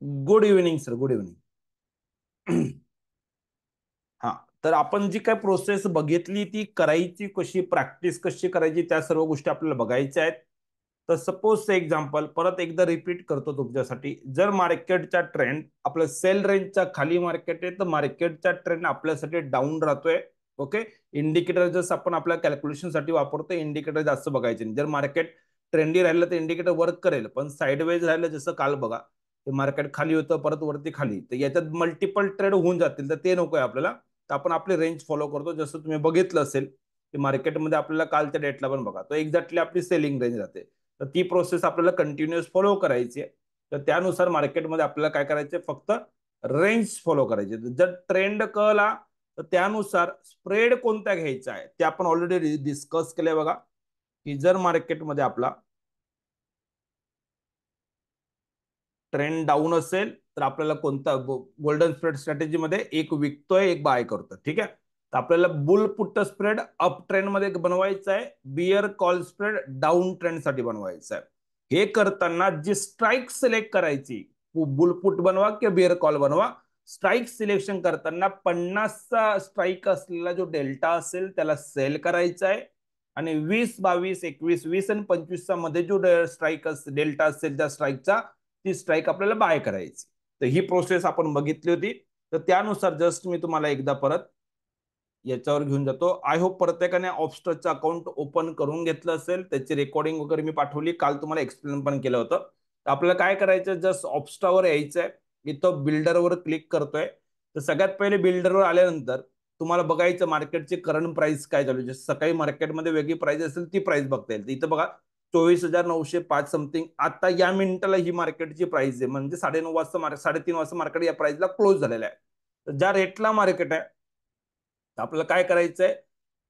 Good evening sir, good evening. हा, तर आपण जी काय प्रोसेस बघितली ती करायची कशी, प्रॅक्टिस कशी करायची, त्या सर्व गोष्टी आपल्याला बघायच्या आहेत. तर सपोज एक्झाम्पल परत एकदा रिपीट करतो तुमच्यासाठी. जर मार्केटचा ट्रेंड आपलं सेल रेंजच्या खाली मार्केट आहे, तर मार्केटचा ट्रेंड आपल्यासाठी डाऊन राहतोय. ओके, इंडिकेटर जसं आपण आपल्या कॅल्क्युलेशनसाठी वापरतो, इंडिकेटर जास्त बघायचे नाही. जर मार्केट ट्रेंडी राहिलं तर इंडिकेटर वर्क करेल, पण साईडवेज राहिलं जसं काल बघा, ते मार्केट खाली होतं परत वरती खाली, तर याच्यात मल्टिपल ट्रेड होऊन जातील, तर ते नकोय आपल्याला. तर आपण आपली रेंज फॉलो करतो. जसं तुम्ही बघितलं असेल की मार्केटमध्ये आपल्याला कालच्या डेटला पण बघा, तो एक्झॅक्टली आपली सेलिंग रेंज राहते. तर ती प्रोसेस आपल्याला कंटिन्युअस फॉलो करायची आहे. तर त्यानुसार मार्केटमध्ये आपल्याला काय करायचे, फक्त रेंज फॉलो करायचे. जर ट्रेंड कळला तर त्यानुसार स्प्रेड कोणता घ्यायचा आहे ते आपण ऑलरेडी डिस्कस केलंय बघा. की जर मार्केटमध्ये आपला ट्रेंड डाऊन असेल तर आपल्याला कोणता गोल्डन स्प्रेड स्ट्रॅटेजीमध्ये एक विकतोय एक बाय करतो. ठीक आहे, तर आपल्याला bull put spread up trend मध्ये बनवायचा आहे, bear call spread down trend साठी बनवायचा आहे. हे करताना जी स्ट्राईक सिलेक्ट करायची, बुल पुट बनवा किंवा बियर कॉल बनवा, स्ट्राईक सिलेक्शन करताना 50चा स्ट्राईक असलेला जो डेल्टा असेल त्याला सेल करायचा आहे. आणि 20, 22, 21, 20 आणि 25 मध्ये जो स्ट्राईक डेल्टा असेल त्या स्ट्राईकचा, ती स्ट्राईक आपल्याला बाय करायची. तर ही प्रोसेस आपण बघितली होती. तर त्यानुसार जस्ट मी तुम्हाला एकदा परत याच्यावर घेऊन जातो. आय होप प्रत्येकाने ऑप्स्टरचं अकाउंट ओपन करून घेतलं असेल, त्याची रेकॉर्डिंग वगैरे मी पाठवली, काल तुम्हाला एक्सप्लेन पण केलं होतं. तर आपल्याला काय करायचं, जस्ट ऑप्स्टावर यायचंय, इथं बिल्डरवर क्लिक करतोय. तर सगळ्यात पहिले बिल्डरवर आल्यानंतर तुम्हाला बघायचं मार्केटची करंट प्राइस काय चालू आहे. सकाळी मार्केटमध्ये वेगळी प्राइस असेल ती प्राइस बघता येईल. इथं बघा 24,905 समथिंग आता या मिनिटाला ही मार्केटची प्राइस आहे, म्हणजे 9:30 वाजता 3:30 वाजता मार्केट या प्राइसला क्लोज झालेला आहे. तर ज्या रेटला मार्केट आहे आपल्याला काय करायचंय,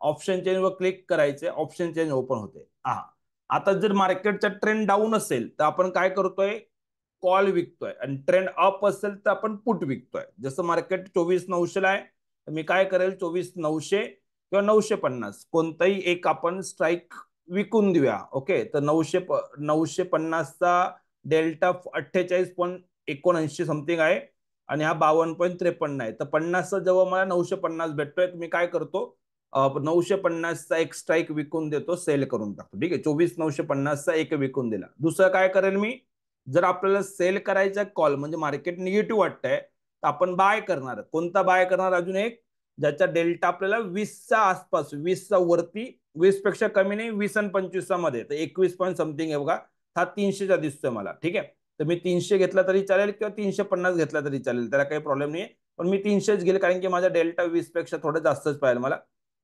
ऑप्शन चेंज वर क्लिक करायचंय, ऑप्शन चेंज ओपन होते. हा, आता जर मार्केटचा ट्रेंड डाऊन असेल तर आपण काय करतोय, कॉल विकतोय, आणि ट्रेंड अप असेल तर आपण पुट विकतोय. जसं मार्केट 24,900 ला आहे, तर मी काय करेल 24,900 किंवा 950 कोणताही एक आपण स्ट्राईक विकून देऊया. ओके, तर 950चा डेल्टा 48.79 समथिंग आहे, आणि हा 52.53 आहे. तर 50 जेव्हा मला 950 भेटतोय, मी काय करतो, 950चा एक स्ट्राईक विकून देतो, सेल करून टाकतो. ठीक आहे, 24,950चा एक विकून दिला. दुसरं काय करेल मी, जर आपल्याला सेल करायचा कॉल म्हणजे मार्केट निगेटिव्ह वाटतंय, तर आपण बाय करणार. कोणता बाय करणार, अजून एक ज्याचा डेल्टा आपल्याला 20च्या आसपास, 20चा वरती, 20 पेक्षा कमी नाही, 20 आणि 25 मध्ये, तर 21 पॉईंट समथिंग आहे बघा, हा 300चा दिसतोय मला. ठीक आहे, तर मी 300 घेतला तरी चालेल किंवा 350 घेतला तरी चालेल, त्याला काही प्रॉब्लेम नाही. पण मी 300च घेईल, कारण की माझा डेल्टा 20 पेक्षा थोडं जास्तच पाहिजे मला.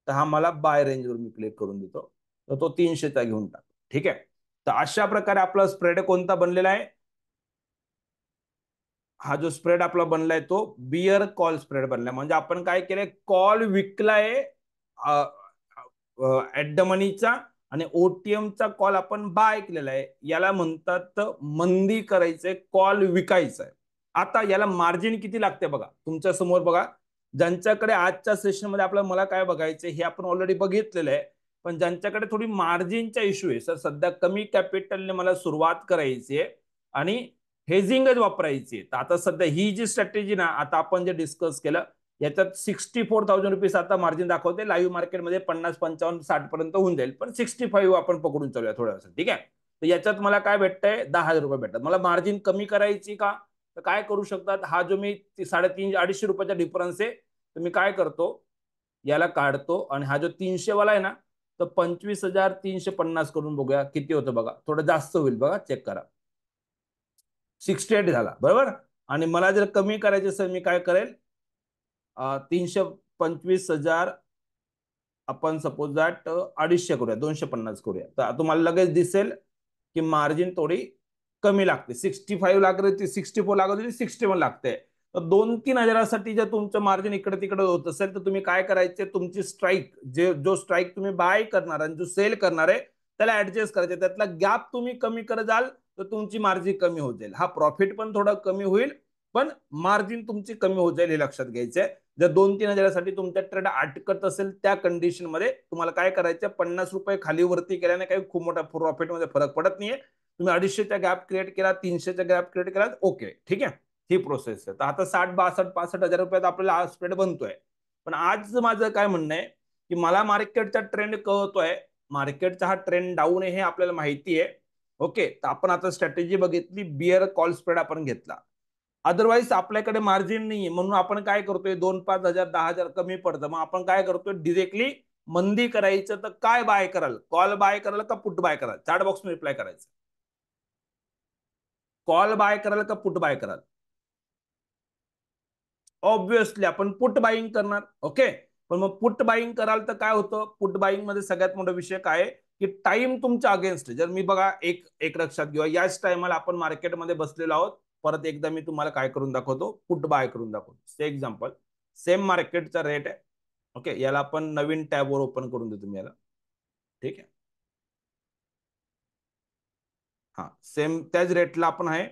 तर हा मला बाय रेंजवर मी क्लिक करून देतो, तर तो 300चा घेऊन टाकतो. ठीक आहे, तर अशा प्रकारे आपला स्प्रेड कोणता बनलेला आहे, हा जो स्प्रेड आपला बनलाय तो बियर कॉल स्प्रेड बनलाय. म्हणजे आपण काय केलंय, कॉल विकलाय ऍट द मनीचा, आणि ओटीएमचा कॉल आपण बाय केलेला आहे. याला म्हणतात मंदी करायचंय, कॉल विकायचाय. आता याला मार्जिन किती लागते बघा तुमच्या समोर. बघा, ज्यांच्याकडे आजच्या सेशनमध्ये आपल्याला मला काय बघायचं हे आपण ऑलरेडी बघितलेलं आहे, पण ज्यांच्याकडे थोडी मार्जिनचा इश्यू आहे, सर सध्या कमी कॅपिटलने मला सुरुवात करायची आहे आणि हेजिंगच वापरायची, तर आता सध्या ही जी स्ट्रॅटेजी ना, आता आपण जे डिस्कस केलं, याच्यात 64,000 रुपीज आता मार्जिन दाखवते. लाईव्ह मार्केटमध्ये 50, 55, 60 पर्यंत होऊन जाईल, पण 65 आपण पकडून चालूया थोड्या वेळासाठी. ठीक आहे, तर याच्यात मला काय भेटतंय, 10,000 रुपये भेटतात. मला मार्जिन कमी करायची का, तर काय करू शकतात, हा जो मी 350-250 रुपयाचा डिफरन्स आहे, तर मी काय करतो, याला काढतो, आणि हा जो 300 वाला आहे ना, तर 25,350 करून बघूया किती होतं. बघा, थोडं जास्त होईल बघा, चेक करा. 68 झाला बरोबर. आणि मला जर कमी करायचे असेल, मी काय करेल, 325,000 आपण सपोज दॅट 250 करूया, 250 करूया, तर तुम्हाला लगेच दिसेल की मार्जिन थोडी कमी लागते. 65 लागत होती, 64 लागत होती, 61 लागते. तर 2-3 हजारासाठी जर तुमचं मार्जिन इकडे तिकडे होत असेल, तर तुम्ही काय करायचे, तुमची स्ट्राईक, जो स्ट्राईक तुम्ही बाय करणार आणि जो सेल करणार आहे त्याला ऍडजस्ट करायचे. त्यातला गॅप तुम्ही कमी करत जाल तर तुमची मार्जिन कमी होत जाईल. हा, प्रॉफिट पण थोडं कमी होईल, पण मार्जिन तुमची कमी होत जाईल, हे लक्षात घ्यायचंय. जर 2-3 हजारासाठी तुमच्या ट्रेड अटकत असेल, त्या कंडिशन मध्ये तुम्हाला काय करायचं, 50 रुपये खाली वरती केल्याने काही खूप मोठा प्रॉफिट मध्ये फरक पडत नाहीये. तुम्ही 250चा गॅप क्रिएट केला, 300चा गॅप क्रिएट केला, ओके ठीक आहे. ही प्रोसेस आहे. तर आता 60, 62, 65 हजार रुपयात आपल्याला स्प्रेड बनतोय. पण आज माझं काय म्हणणं आहे की मला मार्केटचा ट्रेंड कळतोय, मार्केटचा हा ट्रेंड डाऊन आहे हे आपल्याला माहिती आहे. ओके, तर आपण आता स्ट्रॅटेजी बघितली, बिअर कॉल स्प्रेड आपण घेतला. अदरवाईज आपल्याकडे मार्जिन नाहीये म्हणून आपण काय करतोय, 2-5 हजार 10 हजार कमी पडतं, मग आपण काय करतोय, डिरेक्टली मंदी करायचं तर काय बाय कराल, कॉल बाय कराल का पुट बाय कराल, चॅट बॉक्स मध्ये रिप्लाय करायचं. कॉल बाय कराल का पुट बाय कराल? ऑब्विसली आपण पुट बाईंग करणार. ओके, पण मग पुट बाईंग कराल तर काय होतं, पुट बाईंग मध्ये सगळ्यात मोठा विषय काय आहे की टाइम तुमच्या अगेन्स्ट. जर मी बघा एक एक लक्षात घेऊया, याच टायमाला आपण मार्केटमध्ये बसलेलो आहोत. परत एकदा मी तुम्हाला काय करून दाखवतो, पुट बाय करून दाखवतो. एक्झाम्पल, सेम मार्केटचा रेट आहे. ओके, याला आपण नवीन टॅबवर ओपन करून देतो मी याला. ठीक आहे, हा सेम त्याच रेटला आपण आहे.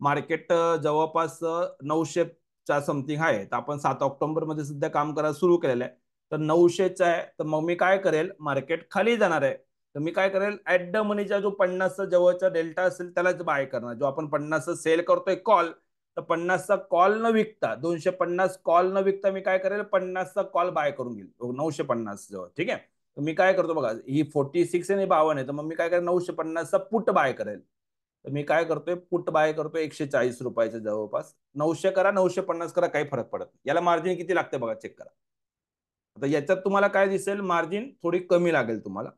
मार्केट जवळपास 900च्या समथिंग आहे. तर आपण 7 ऑक्टोबर मध्ये सध्या काम करायला सुरू केलेलं आहे. तर 900चा आहे, तर मग मी काय करेल, मार्केट खाली जाणार आहे तर मी काय करेल, ऍट द मनीचा जो 50चा जवळचा डेल्टा असेल त्यालाच बाय करणार. जो आपण 50 सेल करतोय कॉल, तर 50चा कॉल न विकता, 250 कॉल न विकता मी काय करेल, 50चा कॉल बाय करून घेईल 950 जवळ. ठीक आहे, तर मी काय करतो बघा, ही 46 आणि 52 आहे, तर मग मी काय करेल, 950चा पुट बाय करेल. तर मी काय करतोय, पुट बाय करतोय 140 रुपयाच्या जवळपास. 900 करा 950 करा काही फरक पडत नाही. याला मार्जिन किती लागते बघा, चेक करा. आता याच्यात तुम्हाला काय दिसेल, मार्जिन थोडी कमी लागेल तुम्हाला.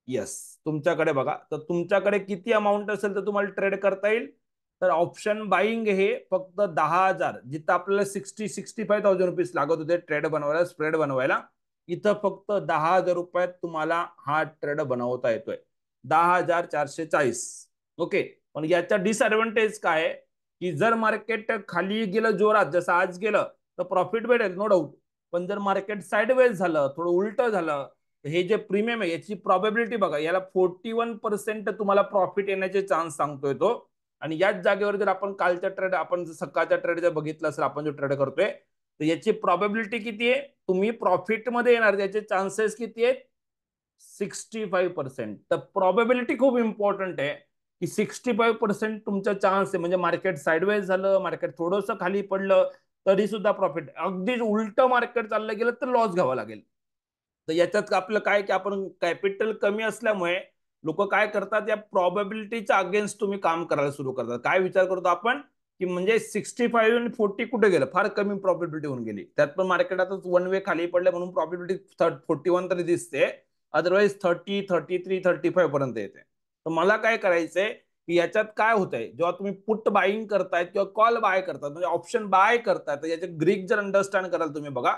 येस, तुमच्याकडे बघा, तर तुमच्याकडे किती अमाऊंट असेल तर तुम्हाला ट्रेड करता येईल. तर ऑप्शन बाईंग हे फक्त 10,000, जिथं आपल्याला 65,000 रुपीज लागत होते ट्रेड बनवायला, स्प्रेड बनवायला, इथं फक्त 10,000 रुपयात तुम्हाला हा ट्रेड बनवता येतोय. 10,440. ओके, पण याचा डिसएडव्हान्टेज काय आहे की जर मार्केट खाली गेलं जोरात, जसं आज गेलं, तर प्रॉफिट भेटेल नो डाऊट. पण जर मार्केट साइडवेज झालं, थोडं उलट झालं, हे जे प्रीमियम आहे याची प्रॉबेबिलिटी बघा, याला 41% तुम्हाला प्रॉफिट येण्याचे चान्स सांगतोय तो. आणि याच जागेवर जर आपण कालच्या ट्रेड, आपण सकाळच्या ट्रेड जर बघितलं असेल, आपण जो ट्रेड करतोय, तर याची प्रॉबेबिलिटी किती आहे, तुम्ही प्रॉफिट मध्ये येणार याचे चान्सेस किती आहेत, 65%. तर प्रॉबेबिलिटी खूप इम्पॉर्टंट आहे की 65% तुमचा चान्स आहे. म्हणजे मार्केट साइडवेज झालं, मार्केट थोडंसं खाली पडलं तरी सुद्धा प्रॉफिट. अगदी उलट मार्केट चाललं गेलं तर लॉस घ्यावा लागेल. तर याच्यात आपलं काय की आपण कॅपिटल कमी असल्यामुळे लोक काय करतात, या प्रॉबेबिलिटीच्या अगेन्स्ट तुम्ही काम करायला सुरू करतात. काय विचार करतो आपण की म्हणजे 65 आणि 40 कुठे गेलं, फार कमी प्रॉबिलिटी होऊन गेली. त्यात पण मार्केट आता वन वे खाली पडलं म्हणून प्रॉबिलिटी 41 तरी दिसते. अदरवाईज 30, 33, 35 पर्यंत येते. तर मला काय करायचंय की याच्यात काय होतंय, जेव्हा तुम्ही पुट बाईंग करतायत किंवा कॉल बाय करतात, म्हणजे ऑप्शन बाय करतायत, तर याचे ग्रीक जर अंडरस्टँड कराल तुम्ही बघा,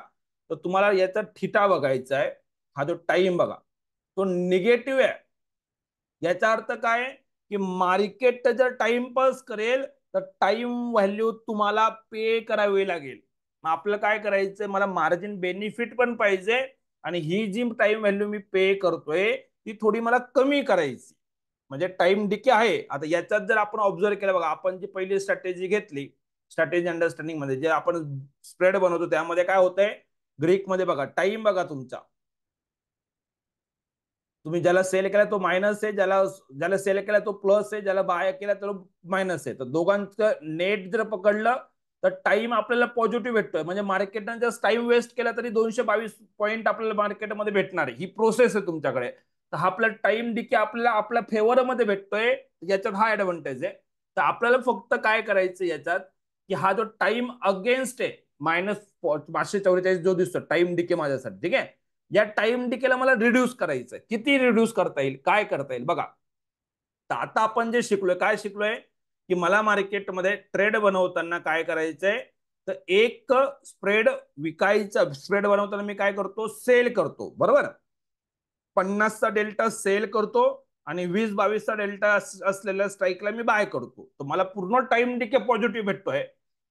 तर तुम्हाला याचा थिटा बघायचा आहे. हा जो टाइम बघा, तो निगेटिव्ह आहे. याचा अर्थ काय की मार्केट जर टाइमपास करेल तर टाइम व्हॅल्यू तुम्हाला पे करावी लागेल. मग आपलं काय करायचंय, मला मार्जिन बेनिफिट पण पाहिजे आणि ही जी टाइम व्हॅल्यू मी पे करतोय ती थोडी मला कमी करायची. म्हणजे टाइम डिके आहे. आता याच्यात जर आपण ऑब्झर्व केलं बघा, आपण जी पहिली स्ट्रॅटेजी घेतली, स्ट्रॅटेजी अंडरस्टँडिंग मध्ये जे आपण स्प्रेड बनवतो, त्यामध्ये काय होतंय, ग्रीक मध्ये बघा, टाइम बघा तुमचा, तुम्ही ज्याला सेल केला तो मायनस आहे, ज्याला ज्याला सेल केला तो प्लस आहे, ज्याला बाय केला तो मायनस आहे. तर दोघांचं नेट जर पकडलं तर टाइम आपल्याला पॉझिटिव्ह भेटतोय. म्हणजे मार्केटने जर टाइम वेस्ट केला तरी 222 पॉईंट आपल्याला मार्केटमध्ये भेटणार आहे. ही प्रोसेस आहे तुमच्याकडे. तर हा आपला टाइम डिके आपल्याला आपल्या फेवरमध्ये भेटतोय, याच्यात हा ऍडव्हान्टेज आहे. तर आपल्याला फक्त काय करायचं याच्यात की हा जो टाइम अगेन्स्ट आहे, -544 जो दिसतो टाइम डिके माझ्यासाठी, ठीक आहे, या टाइम डिकेला मला रिड्यूस करायचंय. किती रिड्यूस करता येईल, काय करता येईल बघा. तर आता आपण जे शिकलोय, काय शिकलोय की मला मार्केटमध्ये ट्रेड बनवताना काय करायचंय, तर एक स्प्रेड विकायचा. स्प्रेड बनवताना मी काय करतो, सेल करतो, बरोबर. 50चा डेल्टा सेल करतो आणि 20-22चा डेल्टा असलेल्या स्ट्राईकला मी बाय करतो. तर मला पूर्ण टाइम डिके पॉझिटिव्ह भेटतोय.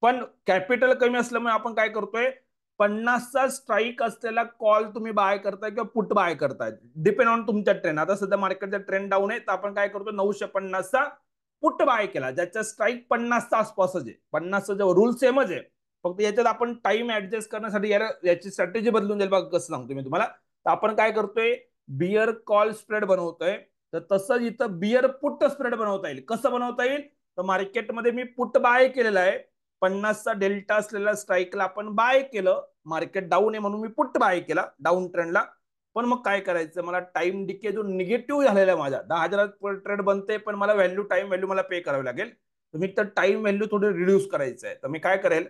पण कॅपिटल कमी असल्यामुळे आपण काय करतोय, 50चा स्ट्राईक असलेला कॉल तुम्ही बाय करताय किंवा पुट बाय करताय, डिपेंड ऑन तुमच्या ट्रेंड. आता सध्या मार्केटचा ट्रेंड डाऊन आहे, तर आपण काय करतो, 950चा पुट बाय केला, ज्याचा स्ट्राईक 50चा आसपासच आहे. 50चा जो रूल सेमच आहे, फक्त याच्यात आपण टाइम ऍडजस्ट करण्यासाठी याची स्ट्रॅटेजी बदलून जाईल बघा. कसं सांगतो मी तुम्हाला. तर आपण काय करतोय, बियर कॉल स्प्रेड बनवतोय, तर तसं इथं बियर पुट स्प्रेड बनवता येईल. कसं बनवता येईल, तर मार्केटमध्ये मी पुट बाय केलेला आहे, 50चा डेल्टा असलेल्या स्ट्राईकला आपण बाय केलं, मार्केट डाऊन आहे म्हणून मी पुट बाय केला डाऊन ट्रेंडला. पण मग काय करायचं, मला टाइम डिके जो निगेटिव्ह झालेला आहे माझा 10,000 ट्रेड बनते, पण मला टाइम व्हॅल्यू मला पे करावी लागेल. तुम्ही तर टाइम व्हॅल्यू थोडी रिड्यूस करायचं आहे. तर मी काय करेल,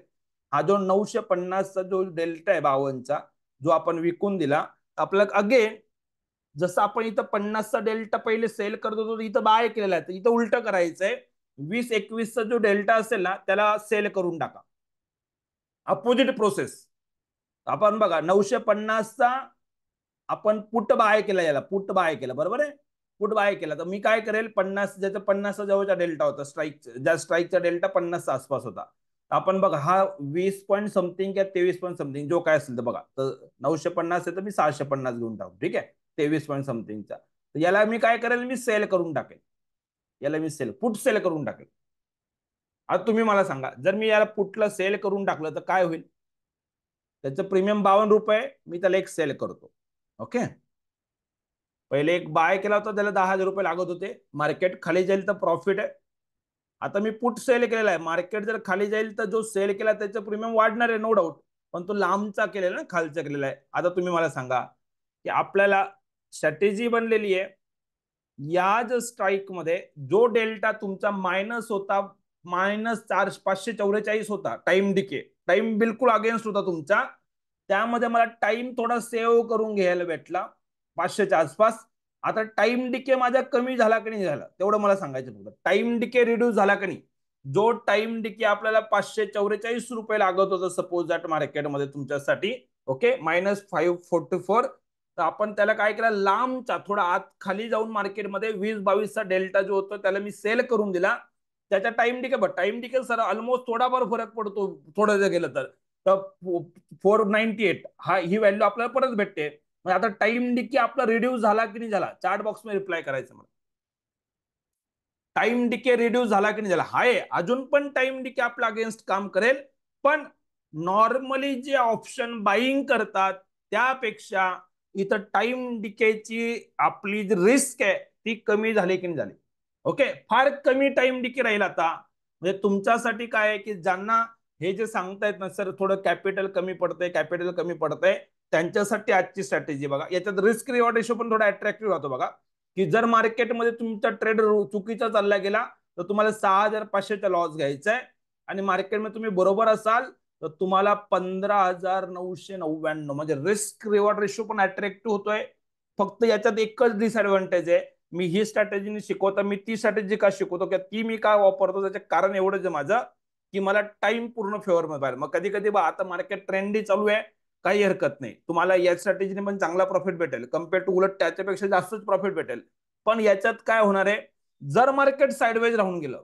हा जो 950चा जो डेल्टा आहे 52चा, जो आपण विकून दिला, आपल्याला अगेन जसं आपण इथं 50चा डेल्टा पहिले सेल करत होतो इथं बाय केलेला आहे, तर इथं उलट करायचंय. 20-21चा जो डेल्टा असेल ना त्याला सेल करून टाका. Opposite process. आपण बघा 950चा आपण पुट बाय केला, याला पुट बाय केला, बरोबर आहे. पुट बाय केला तर मी काय करेल, 50 ज्याचा 50 जवळचा डेल्टा होता, ज्या स्ट्राईकचा डेल्टा 50 आसपास होता, आपण बघा हा 20 पॉईंट समथिंग किंवा 23 पॉईंट समथिंग जो काय असेल तर बघा, तर 950 आहे तर मी 650 घेऊन टाकू, ठीक आहे. 23 पॉईंट समथिंगचा, तर याला मी काय करेल, मी सेल करून टाकेल. याला मी पुट सेल करून टाकेल. आता तुम्ही मला सांगा, जर मी याला पुटला सेल करून टाकलं तर काय होईल. त्याचं प्रीमियम 52 रुपये, मी त्याला एक सेल करतो. ओके, पहिले एक बाय केला होता त्याला 10,000 रुपये लागत होते, मार्केट खाली जाईल तर प्रॉफिट आहे. आता मी पुट सेल केलेला आहे, मार्केट जर खाली जाईल तर जो सेल केला त्याचं प्रीमियम वाढणार आहे, नो डाऊट. पण तो लांबचा केलेला ना, खालचा केलेला आहे. आता तुम्ही मला सांगा की आपल्याला स्ट्रॅटेजी बनलेली आहे, या जो स्ट्राईक मध्ये जो डेल्टा तुमचा मायनस होता, -544 होता, टाइम डिके, टाइम बिलकुल अगेन्स्ट होता तुमचा, त्यामध्ये मला टाइम थोडा सेव्ह करून घ्यायला भेटला 500च्या आसपास. आता टाइम डिके माझा कमी झाला की नाही झाला, तेवढं मला सांगायचं फक्त. टाइम डिके रिड्यूस झाला की नाही. जो टाइम डिके आपल्याला 544 रुपये लागत होतं सपोज दॅट मार्केटमध्ये तुमच्यासाठी, ओके, -544, तर आपण त्याला काय केलं, लांबचा थोडा आत खाली जाऊन मार्केटमध्ये 20-22चा डेल्टा जो होता त्याला मी सेल करून दिला. त्याचा time decay time decay sir almost थोडाफार फरक पडतो, थोडं जर गेलं तर 498 हा ही व्हॅल्यू आपल्याला परत भेटते. म्हणजे आता टाइम डिके आपला रिड्यूस झाला की नाही झाला, चार्ट बॉक्स मध्ये रिप्लाय करायचं मला. टाइम डिके रिड्यूस झाला की नाही झाला, हाय अजून पण टाइम डिके आपला अगेन्स्ट काम करेल, पण नॉर्मली जे ऑप्शन बाईंग करतात त्यापेक्षा इथं टाइम डिकेची आपली जी रिस्क आहे ती कमी झाली की नाही झाली. ओके, फार कमी टाइम डिके राहील आता. म्हणजे तुमच्यासाठी काय आहे की ज्यांना हे जे सांगतायत ना सर थोडं कॅपिटल कमी पडतंय, त्यांच्यासाठी आजची स्ट्रॅटेजी बघा. याच्यात रिस्क रिवॉर्ड रेशो पण थोडा अट्रॅक्टिव्ह राहतो बघा, की जर मार्केटमध्ये तुमचा ट्रेड चुकीचा चालला गेला तर तुम्हाला 6,500चा लॉस घ्यायचा आहे, आणि मार्केटमध्ये तुम्ही बरोबर असाल तर तुम्हाला 15,999, म्हणजे रिस्क रिवॉर्ड रेशो पण अट्रॅक्टिव्ह होतोय. फक्त याच्यात एकच डिसएडव्हान्टेज आहे, मी ही स्ट्रॅटेजी शिकवतो, मी ती स्ट्रॅटेजी का शिकवतो किंवा ती मी का वापरतो, त्याचं कारण एवढंच आहे माझं, की मला टाइम पूर्ण फेवर मध्ये पाहिजे. मग कधी कधी आता मार्केट ट्रेंडी चालू आहे, काही हरकत नाही, तुम्हाला या स्ट्रॅटेजीने पण चांगला प्रॉफिट भेटेल, कम्पेअर टू उलट त्याच्यापेक्षा जास्तच प्रॉफिट भेटेल. पण याच्यात काय होणार आहे, जर मार्केट साइडवेज राहून गेलं,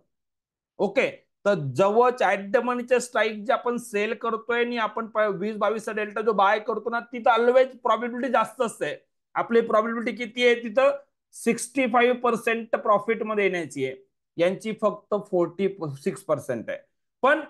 ओके, तर जवळच्या ऍट द मनीच्या स्ट्राईक जे आपण सेल करतोय आणि आपण 20-22चा डेल्टा जो बाय करतो ना, तिथं ऑलवेज प्रॉबिलिटी जास्त असते. आपली प्रॉबिलिटी किती आहे तिथं, 65% प्रॉफिट मध्ये येण्याची आहे, यांची फक्त 46% आहे. पण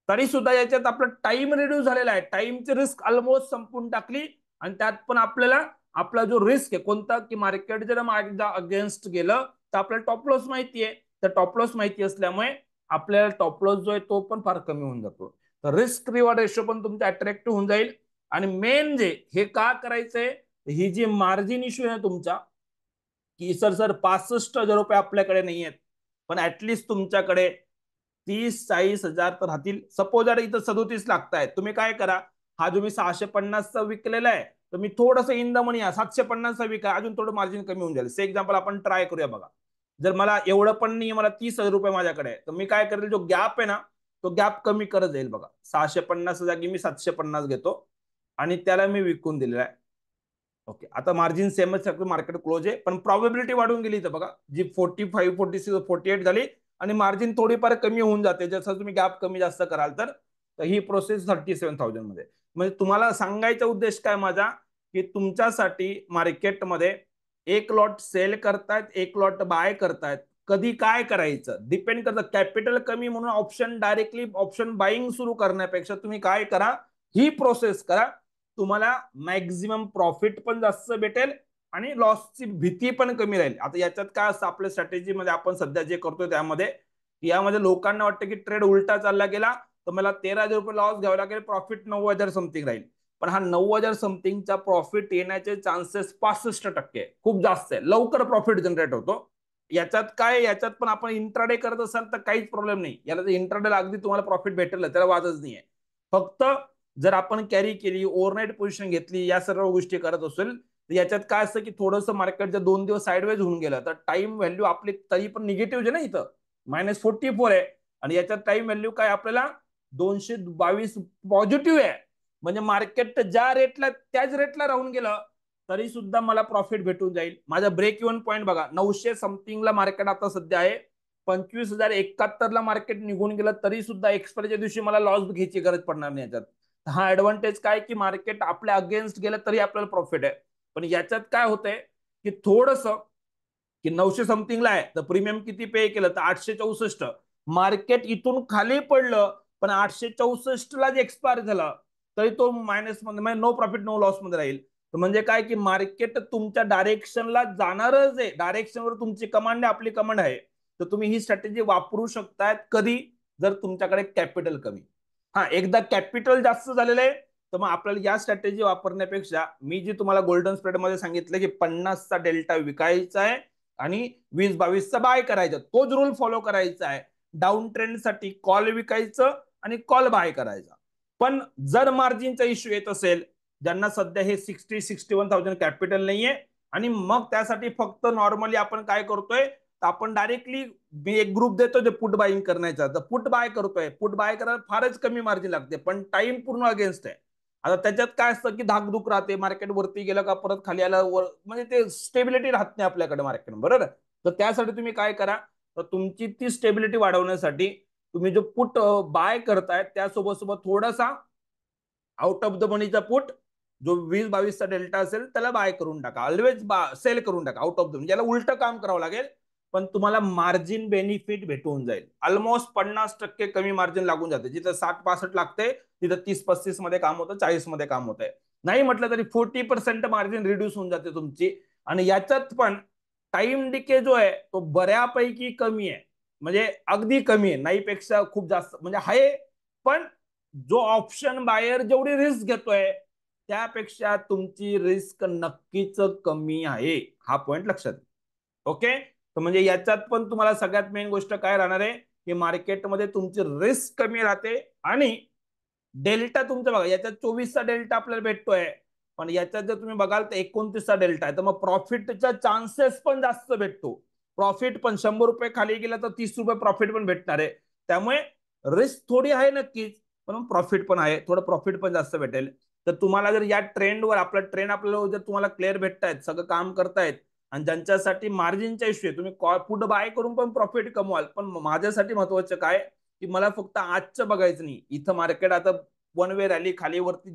तरी सुद्धा याच्यात आपला टाइम रिड्यूस झालेला आहे, टाइमची रिस्क ऑलमोस्ट संपून टाकली. आणि त्यात पण आपल्याला आपला जो रिस्क आहे कोणता, की मार्केट जर अगेन्स्ट गेलं तर आपल्याला टॉप लॉस माहिती आहे, तर टॉप लॉस माहिती असल्यामुळे आपल्याला टॉप लॉस जो आहे तो पण फार कमी होऊन जातो. तर रिस्क रिवॉर्ड रेशो पण तुमचा अट्रॅक्टिव्ह होऊन जाईल. आणि मेन जे हे का करायचंय, ही जी मार्जिन इश्यू आहे तुमचा, की सर 65,000 रुपये आपल्याकडे नाही आहेत, पण ऍटलिस्ट तुमच्याकडे 30-40 हजार तर राहतील. सपोज जर इथं 37 लागतायत, तुम्ही काय करा, हा जो मी 650चा विकलेला आहे तर मी थोडस इन द मनी 750चा विका, अजून थोडं मार्जिन कमी होऊन जाईल. से एक्झाम्पल आपण ट्राय करूया बघा. जर मला एवढं पण नाही, मला 30,000 रुपये माझ्याकडे आहे, तर मी काय करेल, जो गॅप आहे ना तो गॅप कमी करत जाईल बघा. 650 जागी मी 750 घेतो आणि त्याला मी विकून दिलेला आहे. ओके, आता मार्जिन सेमच मार्केट क्लोज आहे, पण प्रॉबिलिटी वाढून गेली तर बघा, जी 45, 46, 48 झाली आणि मार्जिन थोडीफार कमी होऊन जाते जसं तुम्ही गॅप कमी जास्त कराल तर. ही प्रोसेस 37,000 मध्ये. म्हणजे तुम्हाला सांगायचा उद्देश काय माझा, की तुमच्यासाठी मार्केटमध्ये एक लॉट सेल करतायत, एक लॉट बाय करतायत, कधी काय करायचं डिपेंड करतं. कॅपिटल कमी म्हणून ऑप्शन डायरेक्टली ऑप्शन बाईंग सुरू करण्यापेक्षा तुम्ही काय करा, ही प्रोसेस करा, तुम्हाला मॅक्झिमम प्रॉफिट पण जास्त भेटेल आणि लॉसची भीती पण कमी राहील. आता याच्यात काय असतं, आपल्या स्ट्रॅटेजीमध्ये आपण सध्या जे करतोय त्यामध्ये, यामध्ये लोकांना वाटतं की ट्रेड उलटा चालला गेला तर मला 13,000 रुपये लॉस घ्यावा लागेल, प्रॉफिट 9,000 समथिंग राहील. पण हा 9,000 समथिंगचा प्रॉफिट येण्याचे चान्सेस 65% खूप जास्त आहे. लवकर प्रॉफिट जनरेट होतो. याच्यात काय, याच्यात पण आपण इंट्राडे करत असाल तर काहीच प्रॉब्लेम नाही. याला इंट्राडे अगदी तुम्हाला प्रॉफिट भेटेल, त्याला वादच नाहीये. फक्त जर आपण कॅरी केली, ओव्हरनाईट पोझिशन घेतली, या सर्व गोष्टी करत असेल तर याच्यात काय असतं की थोडंसं मार्केट जर 2 दिवस साईडवेज होऊन गेलं तर टाइम व्हॅल्यू आपली तरी पण निगेटिव्ह आहे ना, इथं -44 आहे. आणि याच्यात टाइम व्हॅल्यू काय आपल्याला 222 पॉझिटिव्ह आहे. म्हणजे मार्केट ज्या रेटला त्याच रेटला राहून गेलं तरी सुद्धा मला प्रॉफिट भेटून जाईल. माझा ब्रेक इव्हन पॉईंट बघा, 900 समथिंगला मार्केट आता सध्या आहे. 25,071 ला मार्केट निघून गेलं तरी सुद्धा एक्सपायरीच्या दिवशी मला लॉस घ्यायची गरज पडणार नाही याच्यात. हा ऍडव्हान्टेज काय की मार्केट आपल्या अगेन्स्ट गेलं तरी आपल्याला प्रॉफिट आहे. पण याच्यात काय होतंय की थोडस की 900 समथिंगला आहे तर प्रीमियम किती पे केलं तर 864. मार्केट इथून खाली पडलं पण 864 ला जे एक्सपायर झालं तरी तो मायनस मध्ये, म्हणजे नो प्रॉफिट नो लॉस मध्ये राहील. म्हणजे काय की मार्केट तुमच्या डायरेक्शनला जाणारच आहे. डायरेक्शनवर तुमची कमांड आहे, आपली कमांड आहे. तर तुम्ही ही स्ट्रॅटेजी वापरू शकताय कधी, जर तुमच्याकडे कॅपिटल कमी. हा, एकदा कॅपिटल जास्त झालेलं आहे तर मग आपल्याला या स्ट्रॅटेजी वापरण्यापेक्षा मी जी तुम्हाला गोल्डन स्प्रेड मध्ये सांगितलं की 50चा डेल्टा विकायचा आहे आणि 20-22चा बाय करायचा, तोच रूल फॉलो करायचा आहे. डाऊन ट्रेंड साठी कॉल विकायचं आणि कॉल बाय करायचा. पण जर मार्जिनचा इश्यू येत असेल, ज्यांना सध्या हे 61,000 कॅपिटल नाहीये आणि मग त्यासाठी फक्त नॉर्मली आपण काय करतोय, आपण डायरेक्टली मी एक ग्रुप देतो जे पुट बाईंग करण्याचा, तर पुट बाय करतोय. पुट बाय करायला फारच कमी मार्जिन लागते पण टाइम पूर्ण अगेन्स्ट आहे. आता त्याच्यात काय असतं की धाकधूक राहते, मार्केट वरती गेलं का परत खाली आला, म्हणजे ते स्टेबिलिटी राहत नाही आपल्याकडे मार्केट, बरोबर. तर त्यासाठी तुम्ही काय करा, तर तुमची ती स्टेबिलिटी वाढवण्यासाठी तुम्ही जो पुट बाय करताय त्यासोबत सोबत थोडासा आउट ऑफ द मनीचा पुट जो 20-22चा डेल्टा असेल त्याला बाय करून टाका. ऑलवेज सेल करून टाका आउट ऑफ द, म्हणजे याला उलट काम करावं लागेल पण तुम्हाला मार्जिन बेनिफिट भेटून जाईल. ऑलमोस्ट 50% कमी मार्जिन लागून जाते. जिथं 60-65 लागते तिथं 30-35 मध्ये काम होतं, 40 मध्ये काम होतंय. नाही म्हटलं तरी 40% मार्जिन रिड्यूस होऊन जाते तुमची. आणि याच्यात पण टाइम डिके जो आहे तो बऱ्यापैकी कमी आहे, म्हणजे अगदी कमी आहे, नाही पेक्षा खूप जास्त म्हणजे आहे. पण जो ऑप्शन बायर जेवढी रिस्क घेतोय त्यापेक्षा तुमची रिस्क नक्कीच कमी आहे. हा पॉइंट लक्षात. ओके, तर म्हणजे याच्यात पण तुम्हाला सगळ्यात मेन गोष्ट काय राहणार आहे की मार्केटमध्ये तुमची रिस्क कमी राहते आणि डेल्टा तुमचा बघा, याच्यात 24चा डेल्टा आपल्याला भेटतोय. पण याच्यात जर तुम्ही बघाल तर 29चा डेल्टा आहे, तर मग प्रॉफिटचा चान्सेस पण जास्त भेटतो. प्रॉफिट पण 100 रुपये खाली गेला तर 30 रुपये प्रॉफिट पण भेटणार आहे. त्यामुळे रिस्क थोडी आहे नक्कीच, पण प्रॉफिट पण आहे, थोडं प्रॉफिट पण जास्त भेटेल. तर तुम्हाला जर या ट्रेंडवर आपला ट्रेंड आपल्याला जर तुम्हाला क्लिअर भेटतायत, सगळं काम करतायत आणि ज्यांच्यासाठी मार्जिनचा इश्यू आहे, तुम्ही पुट बाय करून पण प्रॉफिट कमवाल. पण माझ्यासाठी महत्वाचं काय की मला फक्त आजचं बघायचं नाही. इथं मार्केट आता वन वे रॅली खाली वरती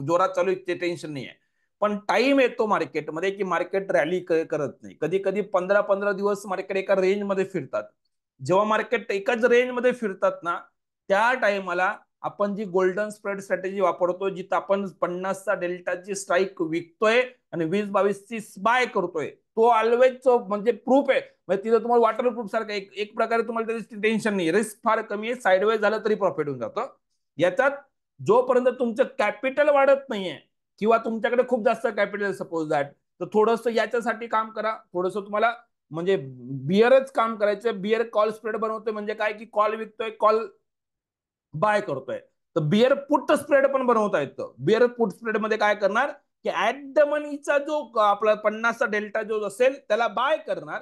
जोरात चालू आहे, ते टेन्शन नाही आहे. पण टाइम येतो मार्केटमध्ये की मार्केट रॅली करत नाही. कधी कधी 15-15 दिवस मार्केट एका रेंज मध्ये फिरतात. जेव्हा मार्केट एकाच रेंज मध्ये फिरतात ना, त्या टाइमला आपण जी गोल्डन स्प्रेड स्ट्रॅटेजी वापरतो, जिथं आपण 50चा डेल्टाची स्ट्राईक विकतोय आणि 20-22ची बाय करतोय, तो ऑलवेज म्हणजे प्रूफ आहे. म्हणजे तिथं तुम्हाला वॉटर प्रूफ सारखं एक प्रकारे तुम्हाला त्याची टेन्शन नाही, रिस्क फार कमी आहे. साईडवेज झालं तरी प्रॉफिट होऊन जातं. याच्यात जोपर्यंत तुमचं कॅपिटल वाढत नाहीये किंवा तुमच्याकडे खूप जास्त कॅपिटल सपोज दॅट, तर थोडंसं याच्यासाठी काम करा. थोडंसं तुम्हाला म्हणजे बिअरच काम करायचं. बिअर कॉल स्प्रेड बनवतोय म्हणजे काय की कॉल विकतोय, कॉल बाय करतोय. तर बिअर पुट स्प्रेड पण बनवता येतं. बिअर पुट स्प्रेड मध्ये काय करणार की ऍट द मनीचा जो आपला 50चा डेल्टा जो असेल त्याला बाय करणार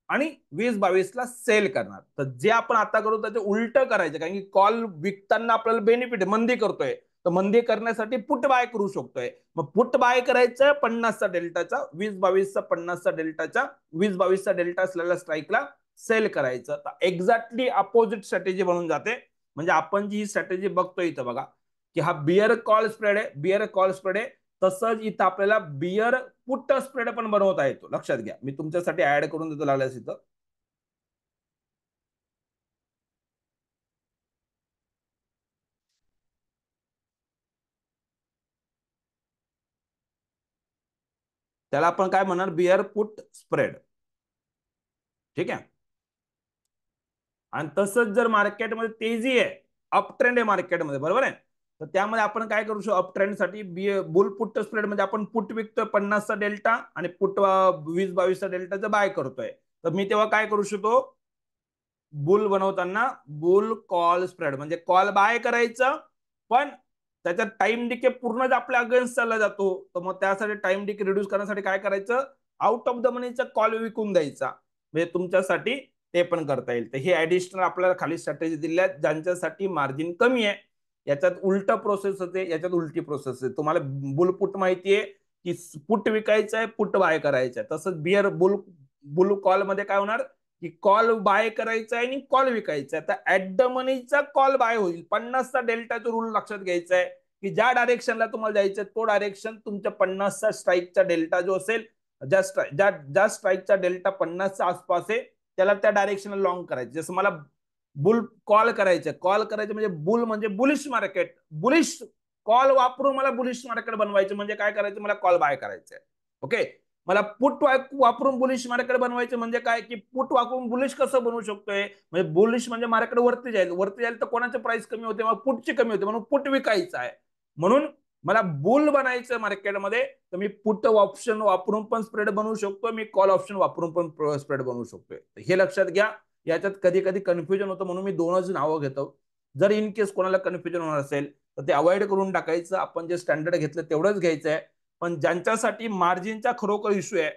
आणि 20-22ला सेल करणार. तर जे आपण आता करू त्याचे उलट करायचं, कारण की कॉल विकताना आपल्याला बेनिफिट आहे, मंदी करतोय तर मंदी करण्यासाठी पुट बाय करू शकतोय. मग पुट बाय करायचं 50चा डेल्टाचा, 20-22चा 50चा डेल्टाचा, 20-22चा डेल्टा असलेल्या स्ट्राईकला सेल करायचं. तर एक्झॅक्टली अपोजिट स्ट्रॅटेजी बनून जाते. म्हणजे आपण जी ही स्ट्रॅटेजी बघतोय इथं बघा की हा बिअर कॉल स्प्रेड आहे, बिअर कॉल स्प्रेड आहे. तसंच इथं आपल्याला बिअर पुट स्प्रेड पण बनवता येतो. लक्षात घ्या, मी तुमच्यासाठी ऍड करून देतो लागल्यास इथं. त्याला आपण काय म्हणणार, बिअर पुट स्प्रेड. ठीक आहे. आणि तसंच जर मार्केटमध्ये तेजी आहे अप ट्रेंड आहे मार्केटमध्ये, बरोबर आहे. तर त्यामध्ये आपण काय करू शकतो, अप ट्रेंडसाठी बुल पुट स्प्रेड म्हणजे आपण पुट विकतोय 50चा डेल्टा आणि पुट 20-22चा डेल्टाचा बाय करतोय. तर मी तेव्हा काय करू शकतो, बुल बनवताना बुल कॉल स्प्रेड म्हणजे कॉल बाय करायचं, पण त्याच्यात टाइम डिके पूर्णच आपल्या अगेन्स्ट चालला जातो. तर मग त्यासाठी टाइम डिके रिड्यूस करण्यासाठी काय करायचं, आउट ऑफ द मनीचा कॉल विकून द्यायचा. म्हणजे तुमच्यासाठी ते पण करता येईल. तर हे ऍडिशनल आपल्याला खाली स्ट्रॅटेजी दिल्या ज्यांच्यासाठी मार्जिन कमी आहे. याच्यात उलट प्रोसेस होते, याच्यात उलटी प्रोसेस आहे. तुम्हाला बुल पुट माहितीये की पुट विकायचं आहे, पुट बाय करायचं आहे. तसंच बिअर बुल बुल कॉल मध्ये काय होणार की कॉल बाय करायचा आहे आणि कॉल विकायचा आहे. तर ऍट द मनीचा कॉल बाय होईल. 50चा डेल्टाचा रूल लक्षात घ्यायचा आहे की ज्या डायरेक्शनला तुम्हाला जायचं तो डायरेक्शन तुमच्या 50चा स्ट्राईकचा डेल्टा जो असेल, ज्या स्ट्राईकचा डेल्टा 50च्या आसपास आहे त्याला त्या डायरेक्शनला लॉंग करायचं. जसं मला बुल कॉल करायचं म्हणजे बुल म्हणजे बुलिश मार्केट, बुलिश कॉल वापरून मला बुलिश मार्केट बनवायचं. म्हणजे काय करायचं, मला कॉल बाय करायचं आहे. ओके, मला पुट वापरून बुलिश मार्केट बनवायचं. म्हणजे काय की पुट वापरून बुलिश कसं बनवू शकतोय, म्हणजे बुलिश म्हणजे मार्केट वरती जाईल तर कोणाचे प्राइस कमी होते, मग पुटची कमी होते, म्हणून पुट विकायचं आहे. म्हणून मला बुल बनायचं मार्केटमध्ये, तर मी पुट ऑप्शन वापरून पण स्प्रेड बनवू शकतो, मी कॉल ऑप्शन वापरून पण स्प्रेड बनवू शकतोय. हे लक्षात घ्या. याच्यात कधी कधी कन्फ्युजन होतं, म्हणून मी दोनच नावं घेतो. जर इन केस कोणाला कन्फ्युजन होणार असेल तर ते अवॉइड करून टाकायचं. आपण जे स्टँडर्ड घेतलं तेवढंच घ्यायचं आहे. पण ज्यांच्यासाठी मार्जिनचा खरोखर इश्यू आहे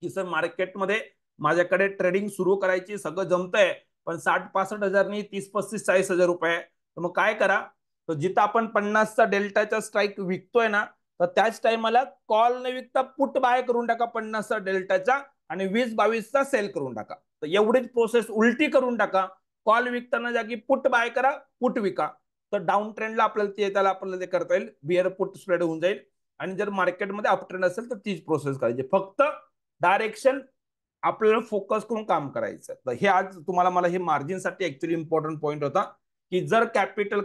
की सर मार्केटमध्ये माझ्याकडे ट्रेडिंग सुरू करायची, सगळं जमतंय, पण 60-65 हजार नाही, 30-35-40 हजार रुपये, तर मग काय करा, तर जिथं आपण 50चा डेल्टाचा स्ट्राईक विकतोय ना, तर त्याच टाइमला कॉल न विकता पुट बाय करून टाका 50चा डेल्टाचा आणि 20-22चा सेल करून टाका. तर एवढीच प्रोसेस उलटी करून टाका. कॉल विकताना जागी पुट बाय करा, पुट विका. तर डाऊन ट्रेंडला आपल्याला ते करता येईल, बिअर पुट स्प्रेड होऊन जाईल. आणि जर मार्केटमध्ये अप ट्रेंड असेल तर तीच प्रोसेस करायची. फक्त डायरेक्शन आपल्याला फोकस करून काम करायचं. तर हे आज तुम्हाला मला हे मार्जिनसाठी ऍक्च्युअली इम्पॉर्टंट पॉईंट होता की जर कॅपिटल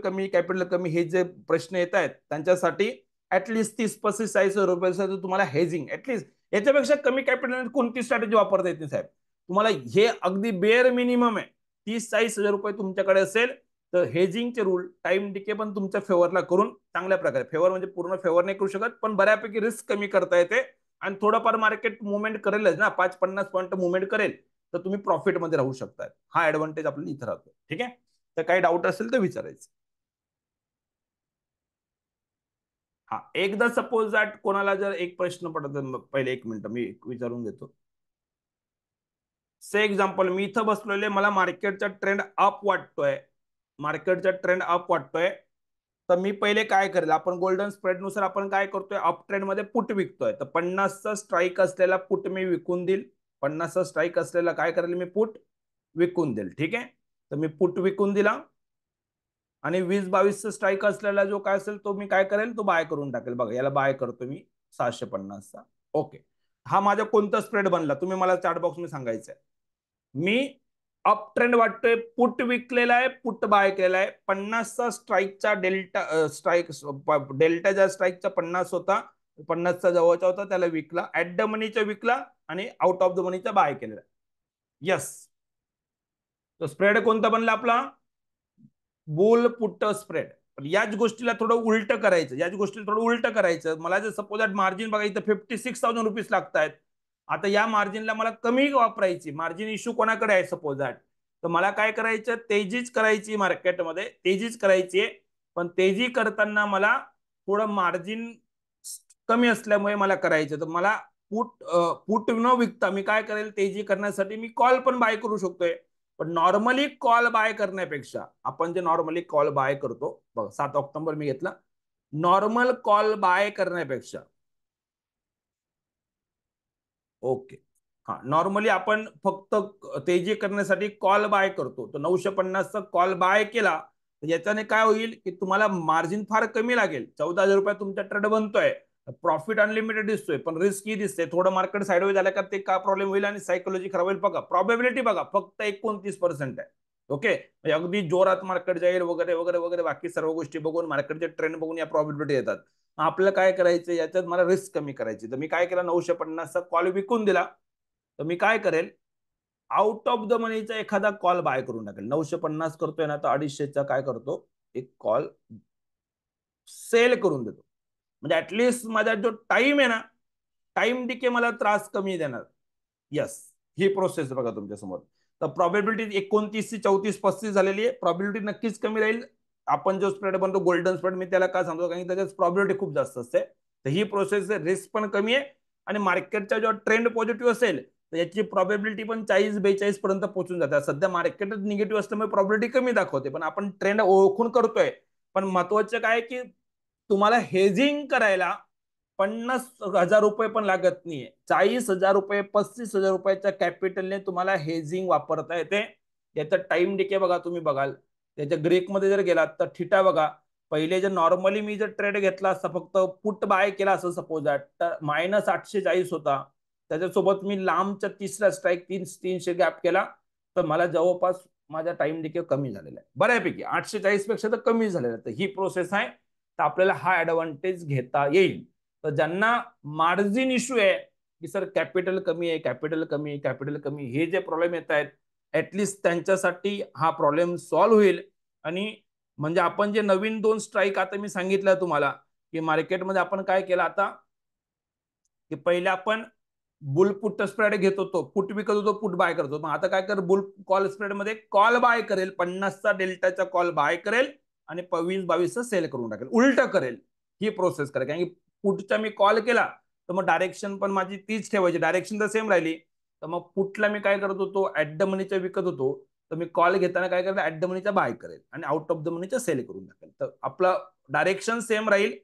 कमी हे जे प्रश्न येत आहेत त्यांच्यासाठी ऍटलिस्ट 30-35 रुपयाचं तुम्हाला हेजिंग, ऍटलिस्ट याच्यापेक्षा कमी कॅपिटल कोणती स्ट्रॅटेजी वापरता येते साहेब तुम्हाला. हे अगदी बेअर मिनिमम आहे. 30-40 हजार रुपये तुमच्याकडे असेल तर हेजिंगचे रूल टाइम डिके पण तुमच्या फेवरला करून चांगल्या प्रकारे, फेवर म्हणजे पूर्ण फेवर नाही करू शकत, पण बऱ्यापैकी रिस्क कमी करता येते. आणि थोडंफार मार्केट मुवमेंट करेलच ना, 5-50 पॉईंट मुवमेंट करेल तर तुम्ही प्रॉफिटमध्ये राहू शकता. हा ऍडव्हान्टेज आपल्याला इथं राहतो. ठीक आहे, तर काही डाऊट असेल तर विचारायचं. हा, एकदा सपोज दॅट कोणाला जर एक प्रश्न पडत, पहिले 1 मिनिट मी विचारून घेतो. से एक्झाम्पल, मी इथं बसलेले, मला मार्केटचा ट्रेंड अप वाटतोय, मार्केटचा ट्रेंड अप वाटतोय, तर मी पहिले काय करेल, आपण गोल्डन स्प्रेड नुसार आपण काय करतोय, अप ट्रेंड मध्ये पुट विकतोय, तर 50चा स्ट्राईक असलेला पुट मी विकून देईल. 50चा स्ट्राईक असलेला काय करेल, मी पुट विकून देईल. ठीक आहे, तर मी पुट विकून दिला आणि 20-22चा स्ट्राईक असलेला जो काय असेल तो मी काय करेल, तो बाय करून टाकेल. बघा, याला बाय करतो मी 750चा. ओके, हा माझा कोणता स्प्रेड बनला तुम्ही मला चॅट बॉक्स मध्ये सांगायचं. मी अप ट्रेंड वाटतोय, पुट विकलेला आहे, पुट बाय केलेला आहे. 50चा स्ट्राईकचा डेल्टा स्ट्राईकचा 50 होता, 50चा जवळचा होता, त्याला विकला, ऍट द मनीचा विकला आणि आउट ऑफ द मनीचा बाय केलेला. यस, तो स्प्रेड कोणता बनला आपला, बुल पुट स्प्रेड. याच गोष्टीला थोडं उलट करायचं, मला जर सपोज मार्जिन बघा इथं 56,000 रुपीज लागत आहेत. आता या मार्जिनला मला कमी वापरायची, मार्जिन इश्यू कोणाकडे आहे सपोज दॅट, तर मला काय करायचं, तेजीच करायची, मार्केटमध्ये तेजीच करायची आहे. पण तेजी करताना मला थोडं मार्जिन कमी असल्यामुळे मला करायचं, तर मला पुट न विकता मी काय करेल, तेजी करण्यासाठी मी कॉल पण बाय करू शकतोय. पण नॉर्मली कॉल बाय करण्यापेक्षा, आपण जे नॉर्मली कॉल बाय करतो बघा, 7 ऑक्टोबर मी घेतला, नॉर्मल कॉल बाय करण्यापेक्षा, ओके, हा, नॉर्मली आपण फक्त तेजी करण्यासाठी कॉल बाय करतो, तर 950चा कॉल बाय केला तर याच्याने काय होईल की तुम्हाला मार्जिन फार कमी लागेल. 14,000 रुपये तुमचा ट्रेड बनतोय, प्रॉफिट अनलिमिटेड दिसतोय, पण रिस्क ही दिसते. थोडं मार्केट साईडवे झालं का ते काय प्रॉब्लेम होईल आणि सायकोलॉजी खराब होईल. बघा, प्रॉबेबिलिटी बघा फक्त 29% आहे. ओके, म्हणजे अगदी जोरात मार्केट जाईल वगैरे वगैरे वगैरे, बाकी सर्व गोष्टी बघून, मार्केटचे ट्रेंड बघून या प्रॉबिलिटी येतात. आपल्याला काय करायचं, याच्यात मला रिस्क कमी करायची, तर मी काय केलं, 950चा कॉल विकून दिला. तर मी काय करेल, आउट ऑफ द मनीचा एखादा कॉल बाय करून टाकेल. 950 करतोय ना, तर 250चा काय करतो, एक कॉल सेल करून देतो. म्हणजे ऍटलिस्ट माझा जो टाइम आहे ना, टाइम डिके मला त्रास कमी देणार. यस, ही प्रोसेस बघा तुमच्या समोर. तर प्रॉबिलिटी 29 ची 34 35 झालेली आहे. प्रॉबिलिटी नक्कीच कमी राहील. आपण जो स्प्रेड बनतो गोल्डन स्प्रेड, मी त्याला काय सांगतो, कारण की त्याच्यात प्रॉबिलिटी खूप जास्त असते. तर ही प्रोसेस रिस्क पण कमी आहे आणि मार्केटचा जेव्हा ट्रेंड पॉझिटिव्ह असेल तर याची प्रॉबिलिटी पण 40-42 पर्यंत पोहोचून जाते. सध्या मार्केटच निगेटिव्ह असल्यामुळे प्रॉबिलिटी कमी दाखवते, पण आपण ट्रेंड ओळखून करतोय. पण महत्वाचं काय की तुम्हाला हेजिंग करायला 50,000 रुपये पण लागत नाहीये. 40,000 रुपये 35,000 रुपयाच्या कॅपिटलने तुम्हाला हेजिंग वापरता येते. याचा टाइम डिके बघा, तुम्ही बघाल त्याच्या ग्रीकमध्ये जर गेलात तर थिटा बघा. पहिले जर नॉर्मली मी जर ट्रेड घेतला असता, फक्त पुट बाय केला असं सपोज तर -840 होता. त्याच्यासोबत मी लांबच्या तिसरा स्ट्राईक 300 गॅप केला तर मला जवळपास माझा टाइम डिके कमी झालेला आहे बऱ्यापैकी. 840 पेक्षा तर कमी झालेला आहे. तर ही प्रोसेस आहे, तर आपल्याला हा ऍडव्हान्टेज घेता येईल. तर ज्यांना मार्जिन इश्यू आहे की सर कॅपिटल कमी आहे, कॅपिटल कमी आहे, कॅपिटल कमी, हे जे प्रॉब्लेम येत आहेत, ऍटलिस्ट त्यांच्यासाठी हा प्रॉब्लेम सॉल्व्ह होईल. आणि म्हणजे आपण जे नवीन 2 स्ट्राईक आता मी सांगितलं तुम्हाला की मार्केटमध्ये आपण काय केलं आता, की पहिले आपण बुल पुट स्प्रेड घेत होतो, पुट विकत होतो, पुट बाय करतो. मग आता काय कर, बुल कॉल स्प्रेड मध्ये कॉल बाय करेल, 50चा डेल्टाचा कॉल बाय करेल आणि 20-22चा सेल करून टाकेल, उलट करेल. ही प्रोसेस करेल. कारण की पुटचा मी कॉल केला तर मग डायरेक्शन पण माझी तीच ठेवायची, डायरेक्शन तर सेम राहिली. तर मग पुटला मी काय करत होतो, ऍट द मनीच्या विकत होतो, तर मी कॉल घेताना काय करतो, ऍट द मनीचा बाय करेल आणि आउट ऑफ द मनीचा सेल करून टाकेल. तर आपला डायरेक्शन सेम राहील.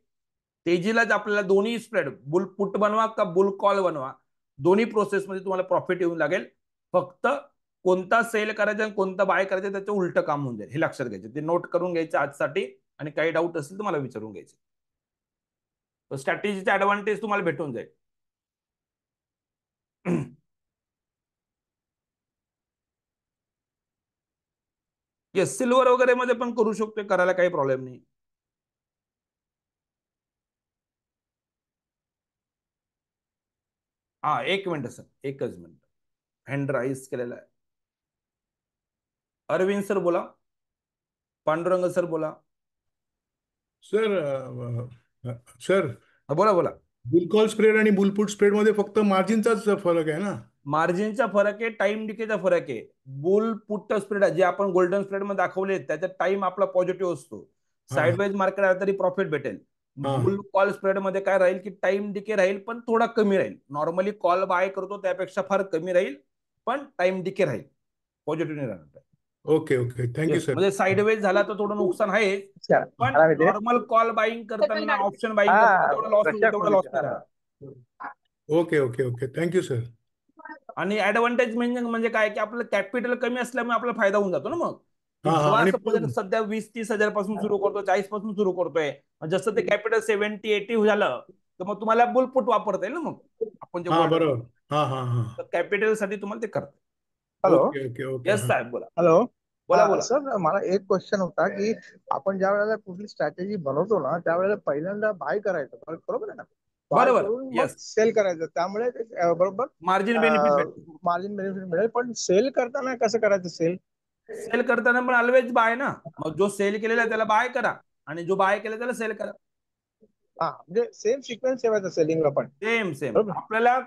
तेजीलाच आपल्याला दोन्ही स्प्रेड, बुल पुट बनवा का बुल कॉल बनवा, दोन्ही प्रोसेसमध्ये तुम्हाला प्रॉफिट येऊन लागेल. फक्त कोणता सेल करायचा आणि कोणता बाय करायचं त्याचं उलट काम होऊन जाईल, हे लक्षात घ्यायचं. ते नोट करून घ्यायचं आजसाठी, आणि काही डाऊट असेल तर मला विचारून घ्यायचे. तर स्ट्रॅटेजीचा ऍडव्हान्टेज तुम्हाला भेटून जाईल. येस, सिल्वर वगैरे मध्ये पण करू शकतो, करायला काही प्रॉब्लेम नाही. हा, एक मिनिट सर, एकच मिनिट. हँड राईज केलेला आहे. अरविंद सर बोला. पांडुरंग सर बोला. सर सर बोला बोला. बुल कॉल स्प्रेड आणि बुलपुट स्प्रेड मध्ये फक्त मार्जिनचाच फरक आहे ना? मार्जिनचा फरक आहे, टाइम डिकेचा फरक आहे. बुल पुट स्प्रेड जे आपण गोल्डन स्प्रेड मध्ये दाखवले त्याचा टाइम आपला पॉझिटिव्ह असतो. हा साइडवेज मार्केट आला तरी प्रॉफिट भेटेल. हा बुल कॉल स्प्रेड मध्ये काय राहील की टाइम डिके राहील, पण थोडा कमी राहील. नॉर्मली कॉल बाय करतो त्यापेक्षा फार कमी राहील, पण टाइम डिके राहील, पॉझिटिव्ह नाही राहणार. Okay okay, thank you yes, sir. म्हणजे साइडवेज झाला तर थोडं नुकसान आहे, पण आराम नॉर्मल कॉल बाईंग करताना, ऑप्शन बाईंग करताना तेवढा लॉस होतो, तेवढा लॉस नाही राहणार. हा okay okay okay, thank you sir. आणि ऍडव्हान्टेज म्हणजे काय की आपलं कॅपिटल कमी असल्यामुळे आपला फायदा होऊन जातो ना. मग की हा हा, जेव्हा आणि सपोज सध्या 20-30 हजार पासून सुरू करतो, 40 पासून सुरू करतोय, जसं ते कॅपिटल 70-80 झालं तर मग तुम्हाला बुलपुट वापरता येईल ना. मग आपण जे हा गोल्ड, बरोबर. हा हा हा. कॅपिटल साठी तुम्हाला ते करता. Hello. Okay okay okay. Yes हा साहेब बोला. हॅलो. बोला बोला. सर, मला एक क्वेश्चन होता की आपण ज्या वेळेला कुठली स्ट्रॅटेजी बनवतो ना, त्यावेळेला पहिल्यांदा बाय करायचं, बरोबर आहे ना? बाय बरोबर. करून मग येस, सेल करायचं, त्यामुळे ते बरोबर मार्जिन बेनिफिट भेटतो. मार्जिन बेनिफिट मिळेल. पण सेल करताना कसं करायचं सेल? सेल करताना पण ऑलवेज बाय ना. मग जो सेल केलेला त्याला बाय करा, आणि जो बाय केला त्याला सेल करा. हा, म्हणजे सेम सिक्वेन्स ठेवायचा सेलिंगला पण. Same same. बरोबर. आपल्याला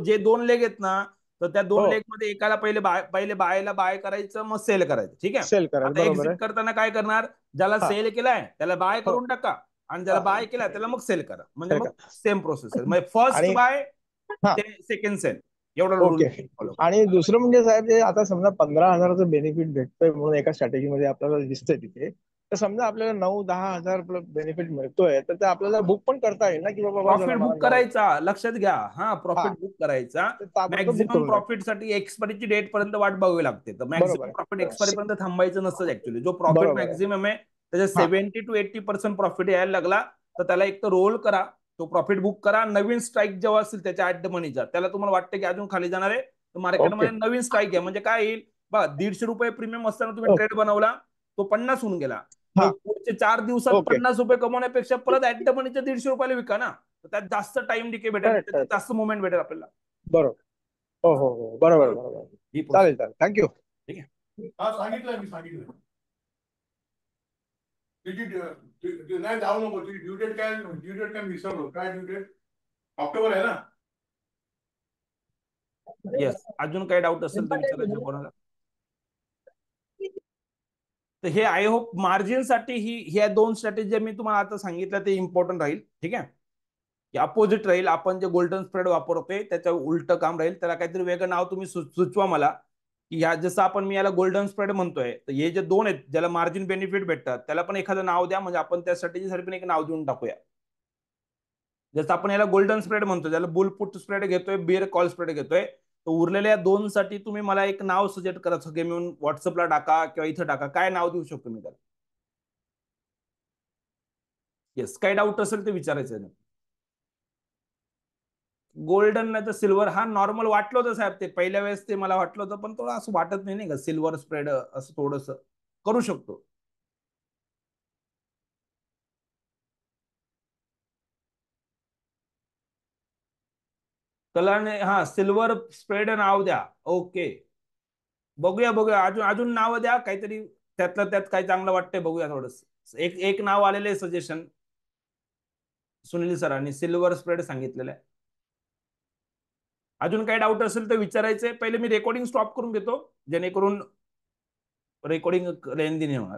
जे दोन लेग आहेत ना, तर त्या दोन हो, लेग मध्ये एकाला पहिले बायला बाय करायचं, मग सेल करायचं. ठीक आहे. सेल करायचं, आता बरोबर एक्झिट आहे. करताना काय करणार, ज्याला हा. सेल केलाय त्याला बाय हो. करून टाका, आणि ज्याला हा. बाय केलाय त्याला मग सेल करा. म्हणजे सेल मग करा. सेम प्रोसेस आहे. म्हणजे फर्स्ट आणि बाय हा, ते सेकंड सेल, एवढा रूल ओके. फॉलो. आणि दुसरं म्हणजे साहेब, ते आता समजा 15,000चं बेनिफिट भेटतोय म्हणून एका स्ट्रॅटेजीमध्ये आपल्याला दिसतंय तिथे, तर समजा आपल्याला 9-10 हजार बेनिफिट मिळतोय, तर ते आपल्याला बुक पण करता येईल ना, की बाबा बस झालं प्रॉफिट मला बुक 9. करायचा, लक्षात घ्या. हा, हा, प्रॉफिट बुक करायचा. ते ताबडतोब बुक मॅक्झिमम करून टाक. प्रॉफिट साठी एक्सपायरीची डेट पर्यंत वाट बघावी लागते. तर बरोबर मॅक्झिमम प्रॉफिट आहे. एक्सपायरी पर्यंत थांबायचं नसतं ऍक्च्युली. जो प्रॉफिट बरोबर आहे. मॅक्झिमम आहे त्याच्या हा. 70-80% प्रॉफिट यायला लागला तर त्याला एक तर रोल करा, तो प्रॉफिट बुक करा. नवीन स्ट्राईक जेव्हा असेल त्याच्या ऍट द मनीचा, त्याला तुम्हाला वाटतं की अजून खाली जाणार आहे, तर ओके मार्केटमध्ये नवीन स्ट्राईक आहे. म्हणजे काय येईल बघा, 150 रुपये प्रीमियम असताना तुम्ही ट्रेड ओके. बनवला, तो 50 होऊन गेला. हा. मग पुढचे 4 दिवसात ओके. 50 रुपये कमवण्यापेक्षा परत ऍट द मनीच्या 150 रुपयाला विका ना. तर त्यात जास्त टाइम डिके भेटेल, करेक्ट त्याच्यात करेक्ट. जास्त मुवमेंट भेटेल आपल्याला. बरोबर. हो हो हो, बरोबर बरोबर. ही चालेल प्रोसेस. चालेल, थँक्यू. ठीक आहे. हा सांगितलं मी सांगितलं. तिची नाही जाऊ नको, तिची ड्यू डेट काय विसरलो, काय ड्यू डेट ऑक्टोबर आहे ना. येस, अजून काही डाऊट असेल तर विचारायचं कोणाला. तर हे आय होप मार्जिनसाठी ह्या दोन स्ट्रॅटेजी मी तुम्हाला आता सांगितलं ते इम्पॉर्टंट राहील. ठीक आहे. अपोजिट राहील, आपण जे गोल्डन स्प्रेड वापरतोय त्याचं उलट काम राहील. त्याला काहीतरी वेगळं नाव तुम्ही सुचवा मला, की ह्या जसं आपण मी याला गोल्डन स्प्रेड म्हणतोय, तर हे जे दोन आहेत ज्याला मार्जिन बेनिफिट भेटतात त्याला पण एखादं नाव द्या, म्हणजे आपण त्या स्ट्रॅटेजीसाठी पण एक नाव देऊन टाकूया. जसं आपण याला गोल्डन स्प्रेड म्हणतोय, त्याला बुल पुट स्प्रेड घेतोय, बिअर कॉल स्प्रेड घेतोय, तर उरलेल्या दोन साठी तुम्ही मला एक नाव सजेस्ट करा, सगळे मिळून व्हॉट्सअपला टाका किंवा इथं टाका, काय नाव देऊ शकतो मी त्याला. येस, काय डाऊट असेल ते विचारायचं. गोल्डन नाही तर सिल्वर, हा नॉर्मल वाटलं होतं साहेब, ते पहिल्या वेळेस ते मला वाटलं होतं, पण थोडं असं वाटत नाही का सिल्वर स्प्रेड असं थोडस करू शकतो. कलरने हा सिल्वर स्प्रेड नाव द्या. ओके, बघूया बघूया, अजून अजून नाव द्या काहीतरी, त्यातलं त्यात काही चांगलं वाटतंय बघूया थोडस. एक एक नाव आलेलं आहे सजेशन सुनील सरांनी, सिल्वर स्प्रेड सांगितलेलं आहे. अजून काही डाऊट असेल तर विचारायचंय. पहिले मी रेकॉर्डिंग स्टॉप करून घेतो, जेणेकरून रेकॉर्डिंग लेंदी नाही होणार.